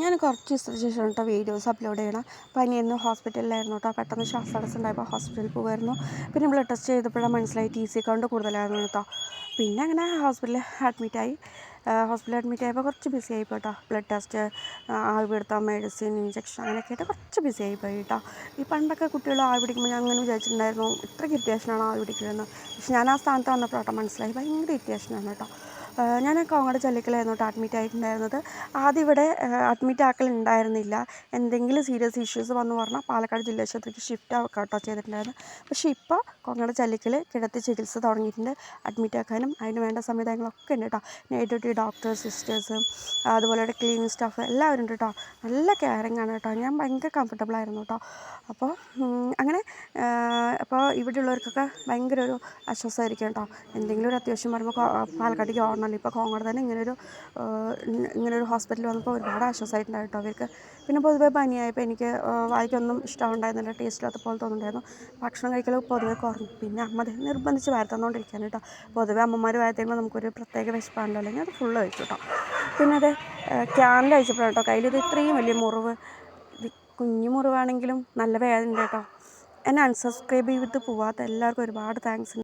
ഞാൻ കുറച്ച് ദിവസത്തിന് ശേഷം കേട്ടോ വീഡിയോസ് അപ്ലോഡ് ചെയ്യണം. പനിയായിരുന്നു, ഹോസ്പിറ്റലിലായിരുന്നു കേട്ടോ. പെട്ടെന്ന് ശ്വാസതടസ്സം ഉണ്ടായപ്പോൾ ഹോസ്പിറ്റലിൽ പോകുമായിരുന്നു. പിന്നെ ബ്ലഡ് ടെസ്റ്റ് ചെയ്തപ്പോഴാണ് മനസ്സിലായി TC കൗണ്ട് കൂടുതലായിരുന്നു കേട്ടോ. പിന്നെ അങ്ങനെ ഹോസ്പിറ്റലിൽ അഡ്മിറ്റായി. ആയപ്പോൾ കുറച്ച് ബിസി ആയിപ്പോയി കേട്ടോ. ബ്ലഡ് ടെസ്റ്റ്, ആവി പിടുത്തം, മെഡിസിൻ, ഇഞ്ചക്ഷൻ അങ്ങനെയൊക്കെ ആയിട്ട് കുറച്ച് ബിസി ആയിപ്പോയി കേട്ടോ. ഈ പണ്ടൊക്കെ കുട്ടികൾ ആവി പിടിക്കുമ്പോൾ ഞാൻ അങ്ങനെ വിചാരിച്ചിട്ടുണ്ടായിരുന്നു ഇത്രയ്ക്ക് ഇറിറ്റേഷനാണ് ആവി പിടിക്കലെന്ന്. പക്ഷെ ഞാൻ ആ സ്ഥാനത്ത് വന്നപ്പോൾ കേട്ടോ മനസ്സിലായി ഭയങ്കര ഇറിറ്റേഷനാണ് കേട്ടോ. ഞാൻ കോങ്ങാട് ചെല്ലിക്കലായിരുന്നു കേട്ടോ അഡ്മിറ്റ് ആയിട്ടുണ്ടായിരുന്നത്. ആദ്യം ഇവിടെ അഡ്മിറ്റ് ആക്കലുണ്ടായിരുന്നില്ല. എന്തെങ്കിലും സീരിയസ് ഇഷ്യൂസ് വന്നു പറഞ്ഞാൽ പാലക്കാട് ജില്ലാ ആശുപത്രിക്ക് ഷിഫ്റ്റ് ആക്കുക കേട്ടോ ചെയ്തിട്ടുണ്ടായിരുന്നു. പക്ഷേ ഇപ്പോൾ കോങ്ങാട് ചെല്ലിക്കൽ കിടത്തി ചികിത്സ തുടങ്ങിയിട്ടുണ്ട്. അഡ്മിറ്റ് ആക്കാനും അതിന് വേണ്ട സംവിധാനങ്ങളൊക്കെ ഉണ്ട് കേട്ടോ. നൈറ്റ് ഡ്യൂട്ടി ഡോക്ടർ, സിസ്റ്റേഴ്സ്, അതുപോലെ ക്ലീനിങ് സ്റ്റാഫ് എല്ലാവരും ഉണ്ട് കേട്ടോ. നല്ല കെയറിങ് ആണ് കേട്ടോ. ഞാൻ ഭയങ്കര കംഫർട്ടബിൾ ആയിരുന്നു കേട്ടോ. അപ്പോൾ അങ്ങനെ ഇവിടെ ഉള്ളവർക്കൊക്കെ ഭയങ്കര ഒരു ആശ്വാസമായിരിക്കും കേട്ടോ. എന്തെങ്കിലും ഒരു അത്യാവശ്യം പറയുമ്പോൾ പാലക്കാട്ടേക്ക് ഓടണമല്ലോ. ഇപ്പോൾ കോങ്ങാട് തന്നെ ഇങ്ങനൊരു ഹോസ്പിറ്റൽ വന്നപ്പോൾ ഒരുപാട് ആശ്വാസമായിട്ടുണ്ടായിരുന്നു കേട്ടോ അവർക്ക്. പിന്നെ പൊതുവേ പനിയായപ്പോൾ എനിക്ക് വായിക്കൊന്നും ഇഷ്ടമുണ്ടായിരുന്നില്ല, ടേസ്റ്റ് ഇല്ലാത്ത പോലെ തോന്നുന്നുണ്ടായിരുന്നു. ഭക്ഷണം കഴിക്കൽ പൊതുവേ കുറഞ്ഞു. പിന്നെ അമ്മ നിർബന്ധിച്ച് വരുത്തന്നുകൊണ്ടിരിക്കുകയാണ് കേട്ടോ. പൊതുവേ അമ്മമാർ വരുത്തുമ്പോൾ നമുക്കൊരു പ്രത്യേക വിശപ്പാണല്ലോ, അല്ലെങ്കിൽ അത് ഫുള്ള് കഴിച്ചു കേട്ടോ. പിന്നെ അത് ക്യാനിൽ കഴിച്ചപ്പോഴാണ് കേട്ടോ കയ്യിൽ ഇത് ഇത്രയും വലിയ മുറിവ്. ഇത് കുഞ്ഞു മുറിവാണെങ്കിലും നല്ല വേദന ഉണ്ട് കേട്ടോ. എന്നെ അൺസബ്സ്ക്രൈബ് ചെയ്ത് പോവാത്ത എല്ലാവർക്കും ഒരുപാട് താങ്ക്സ്.